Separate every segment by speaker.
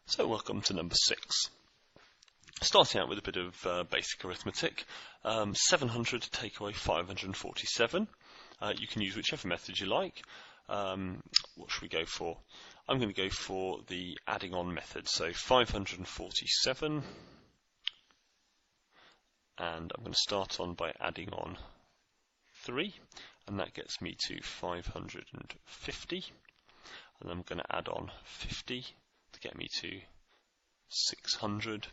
Speaker 1: So welcome to number 6. Starting out with a bit of basic arithmetic. 700 to take away 547. You can use whichever method you like. What should we go for? I'm going to go for the adding on method. So 547, and I'm going to start on by adding on 3, and that gets me to 550, and I'm going to add on 50 to get me to 600,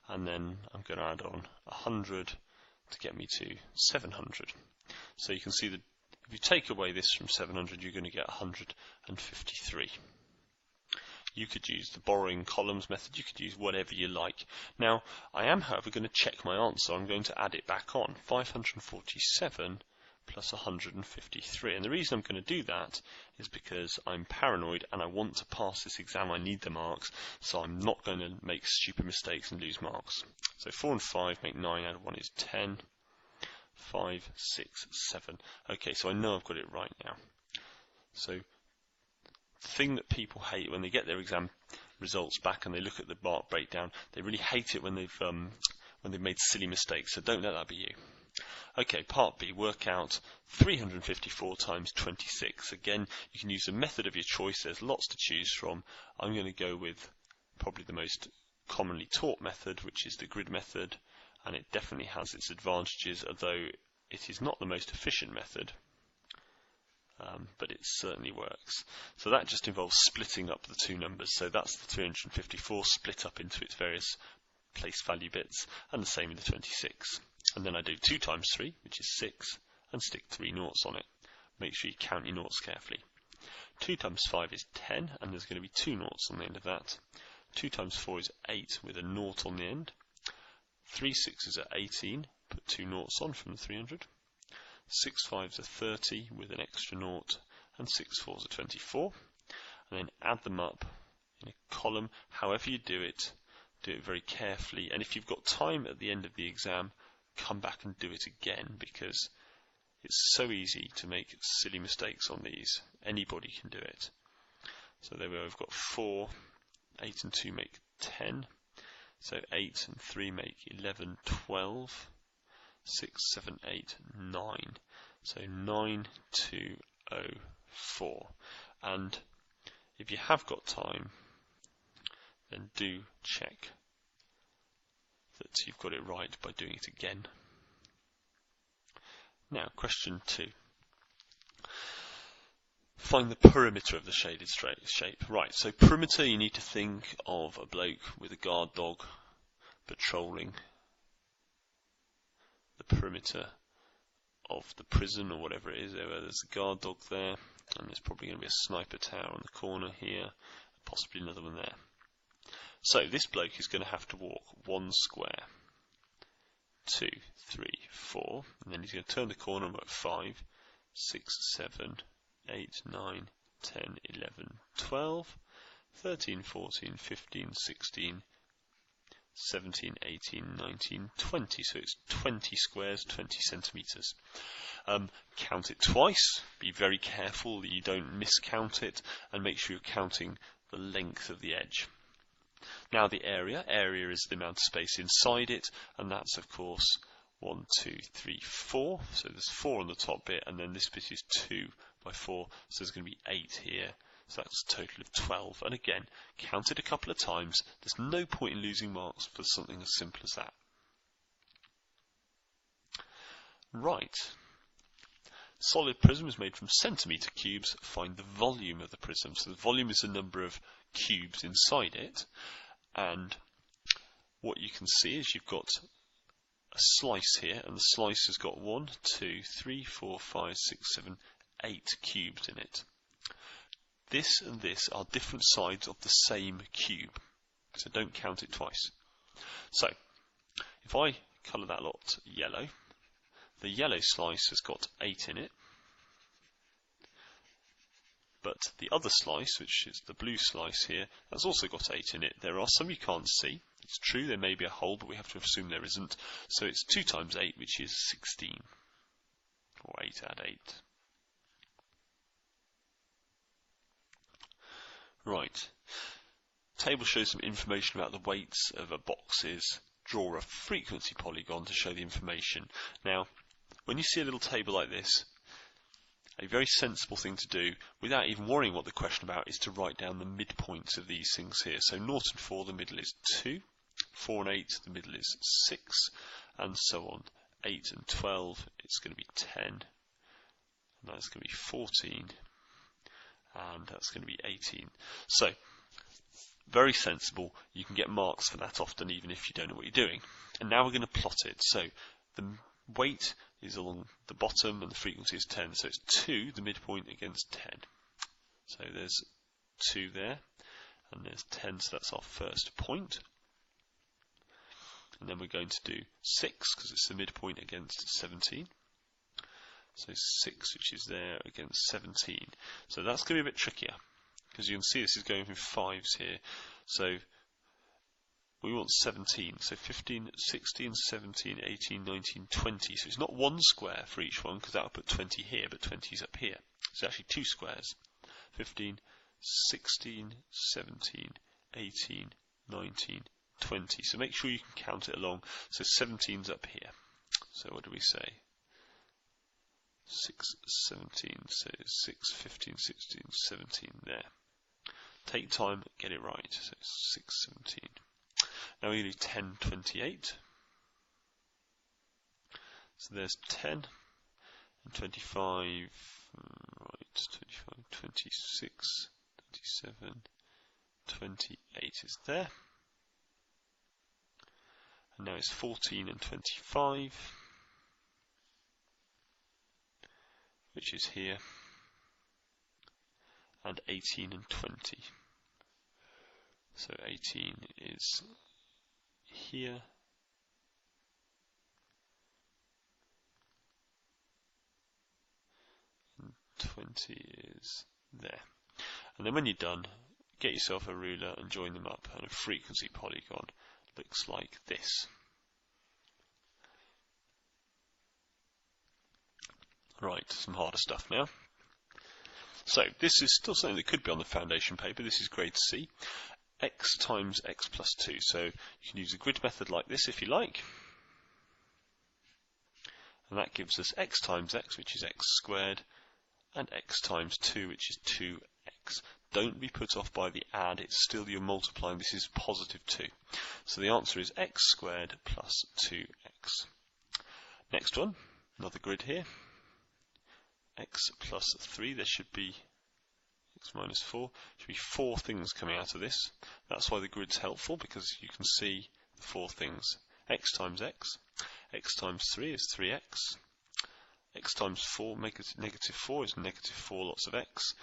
Speaker 1: and then I'm going to add on 100 to get me to 700. So you can see that if you take away this from 700, you're going to get 153. You could use the borrowing columns method, you could use whatever you like. Now, I am, however, going to check my answer. I'm going to add it back on, 547 plus 153. And the reason I'm going to do that is because I'm paranoid and I want to pass this exam. I need the marks, so I'm not going to make stupid mistakes and lose marks. So 4 and 5 make 9, add 1 is 10. 5, 6, 7. Okay, so I know I've got it right now. So the thing that people hate when they get their exam results back and they look at the mark breakdown, they really hate it when they've made silly mistakes. So don't let that be you. Okay, part B, work out 354 times 26. Again, you can use the method of your choice. There's lots to choose from. I'm going to go with probably the most commonly taught method, which is the grid method, and it definitely has its advantages, although it is not the most efficient method, but it certainly works. So that just involves splitting up the two numbers. So that's the 354 split up into its various place value bits, and the same with the 26. And then I do 2 times 3, which is 6, and stick 3 noughts on it. Make sure you count your noughts carefully. 2 times 5 is 10, and there's going to be 2 noughts on the end of that. 2 times 4 is 8, with a nought on the end. 3 6s are 18, put 2 noughts on from the 300. 6 5s are 30, with an extra nought, and 6 4s are 24. And then add them up in a column. However you do it very carefully, and if you've got time at the end of the exam, come back and do it again, because it's so easy to make silly mistakes on these. Anybody can do it. So there we are, we've got 4, 8 and 2 make 10, so 8 and 3 make 11, 12, 6, 7, 8, 9, so 9204. And if you have got time, then do check that you've got it right by doing it again. Now, question 2. Find the perimeter of the shaded shape. Right, so perimeter, you need to think of a bloke with a guard dog patrolling the perimeter of the prison or whatever it is. There's a guard dog there, and there's probably going to be a sniper tower on the corner here, possibly another one there. So this bloke is going to have to walk 1 square, 2, 3, 4, and then he's going to turn the corner and work 5, 6, 7, 8, 9, 10, 11, 12, 13, 14, 15, 16, 17, 18, 19, 20. So it's 20 squares, 20 centimetres. Count it twice. Be very careful that you don't miscount it, and make sure you're counting the length of the edge. Now the area is the amount of space inside it, and that's of course 1, 2, 3, 4. So there's 4 on the top bit, and then this bit is 2 by 4, so there's going to be 8 here. So that's a total of 12. And again, count it a couple of times. There's no point in losing marks for something as simple as that. Right. Solid prism is made from centimetre cubes. Find the volume of the prism. So the volume is the number of cubes inside it. And what you can see is you've got a slice here, and the slice has got 1, 2, 3, 4, 5, 6, 7, 8 cubes in it. This and this are different sides of the same cube, so don't count it twice. So if I colour that lot yellow, the yellow slice has got 8 in it, but the other slice, which is the blue slice here, has also got 8 in it. There are some you can't see. It's true, there may be a hole, but we have to assume there isn't. So it's 2 times 8, which is 16, or 8 add 8. Right. table shows some information about the weights of boxes. Draw a frequency polygon to show the information. Now, when you see a little table like this, a very sensible thing to do, without even worrying what the question about, is to write down the midpoints of these things here. So 0 and 4, the middle is 2. 4 and 8, the middle is 6, and so on. 8 and 12, it's going to be 10, and that's going to be 14, and that's going to be 18. So, very sensible. You can get marks for that often, even if you don't know what you're doing. And now we're going to plot it. So, the weight is along the bottom, and the frequency is 10. So it's 2, the midpoint, against 10. So there's 2 there, and there's 10, so that's our first point. And then we're going to do 6, because it's the midpoint against 17. So 6, which is there, against 17. So that's going to be a bit trickier, because you can see this is going from 5s here. So we want 17. So 15, 16, 17, 18, 19, 20. So it's not 1 square for each one, because that will put 20 here, but 20 is up here. So it's actually 2 squares. 15, 16, 17, 18, 19, 20. So make sure you can count it along. So 17's up here. So what do we say? 6, 17, so 6, 15, 16, 17 there. Take time, get it right. So 6, 17. Now we do 10, 28. So there's 10 and 25, right, 25, 26, 27, 28 is there. And now it's 14 and 25, which is here, and 18 and 20. So 18 is here, and 20 is there. And then when you're done, get yourself a ruler and join them up, and a frequency polygon looks like this. Right, some harder stuff now. So this is still something that could be on the foundation paper. This is grade C. X times x plus 2. So you can use a grid method like this if you like. And that gives us x times x, which is x squared, and x times 2, which is 2x. Don't be put off by the add, it's still you're multiplying. This is positive 2. So the answer is x squared plus 2x. Next one, another grid here. X plus 3, there should be x minus 4, should be 4 things coming out of this. That's why the grid's helpful, because you can see the 4 things. X times x, x times 3 is 3x, x times 4, negative 4 is negative 4 lots of x,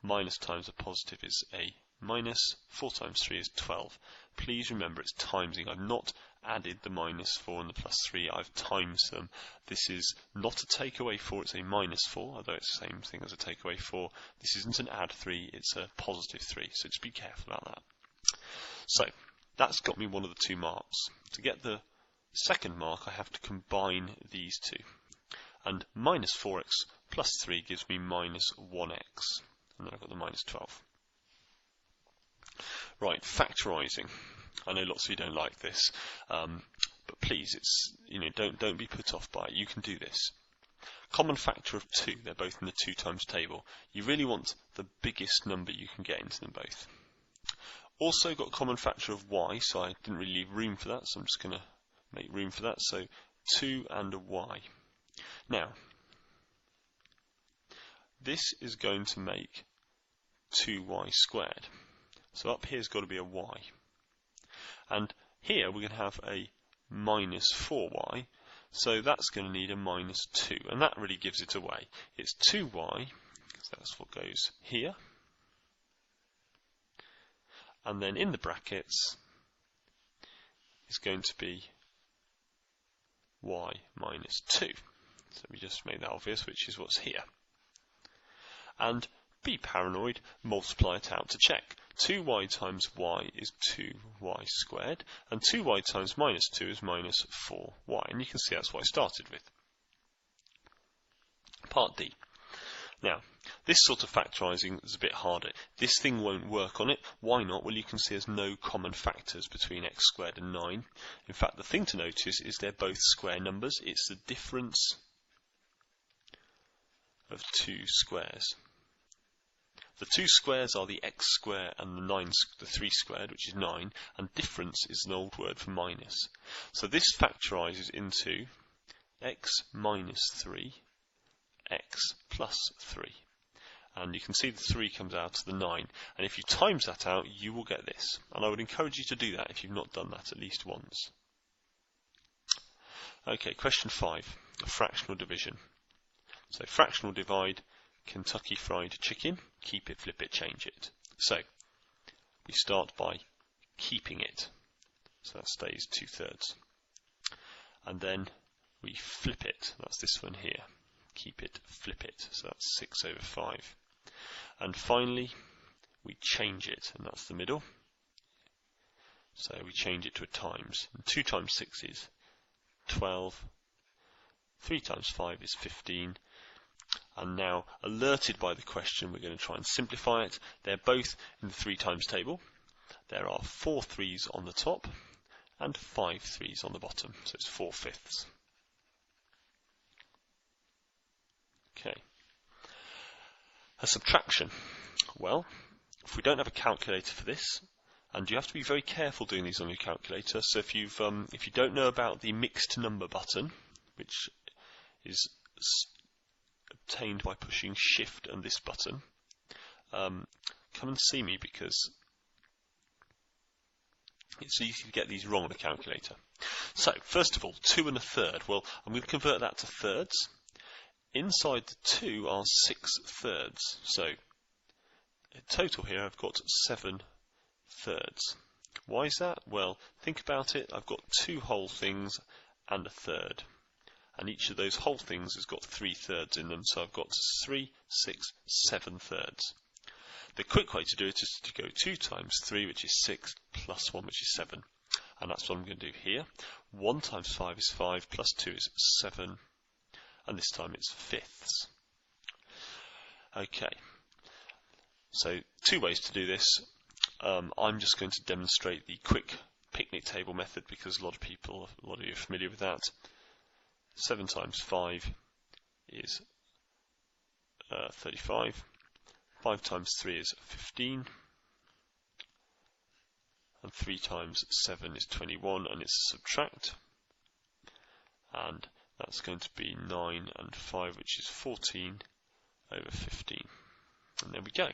Speaker 1: minus times a positive is a minus, 4 times 3 is 12. Please remember it's timesing. I've not added the minus 4 and the plus 3, I've times them. This is not a takeaway 4, it's a minus 4, although it's the same thing as a takeaway 4. This isn't an add 3, it's a positive 3, so just be careful about that. So, that's got me one of the 2 marks. To get the second mark, I have to combine these two. And minus 4x plus 3 gives me minus 1x. And then I've got the minus 12. Right, factorizing. I know lots of you don't like this, but please, it's don't be put off by it. You can do this. Common factor of 2. They're both in the 2 times table. You really want the biggest number you can get into them both. Also got common factor of y, so I didn't really leave room for that, so I'm just going to make room for that. So 2 and a y. Now, this is going to make 2y squared. So up here's got to be a y. And here we're going to have a minus 4y, so that's going to need a minus 2, and that really gives it away. It's 2y, because that's what goes here, and then in the brackets is going to be y minus 2. So we just made that obvious, which is what's here. And be paranoid, multiply it out to check. 2y times y is 2y squared, and 2y times minus 2 is minus 4y, and you can see that's what I started with. Part D. Now, This sort of factorising is a bit harder. This thing won't work on it. Why not? Well, you can see there's no common factors between x squared and 9. In fact, the thing to notice is they're both square numbers. It's the difference of two squares. The two squares are the x squared and the 3 squared, which is 9, and difference is an old word for minus. So this factorises into x minus 3, x plus 3. And you can see the 3 comes out to the 9. And if you times that out, you will get this. And I would encourage you to do that if you've not done that at least once. Okay, question 5, a fractional division. So fractional divide, Kentucky Fried Chicken, keep it, flip it, change it. So we start by keeping it. So that stays 2/3. And then we flip it. That's this one here. Keep it, flip it. So that's 6/5. And finally, we change it, and that's the middle. So we change it to a times. And 2 times 6 is 12. 3 times 5 is 15. And now, alerted by the question, we're going to try and simplify it. They're both in the 3 times table. There are 4 3s on the top and 5 3s on the bottom. So it's 4/5. Okay. A subtraction. Well, if we don't have a calculator for this, and you have to be very careful doing these on your calculator. So if you don't know about the mixed number button, which is obtained by pushing Shift and this button, come and see me, because it's easy to get these wrong on a calculator. So first of all, 2 1/3. Well, I'm going to convert that to thirds. Inside the 2 are 6/3, so in total here I've got 7/3. Why is that? Well, think about it. I've got 2 whole things and a third, and each of those whole things has got 3/3 in them, so I've got 3, 6, 7/3. The quick way to do it is to go 2 times 3, which is 6, plus 1, which is 7, and that's what I'm going to do here. 1 times 5 is 5, plus 2 is 7. And this time it's 5ths. Okay, so 2 ways to do this. I'm just going to demonstrate the quick picnic table method, because a lot of you are familiar with that. 7 times 5 is 35. 5 times 3 is 15. And 3 times 7 is 21, and it's a subtract. And that's going to be 9 and 5, which is 14/15. And there we go.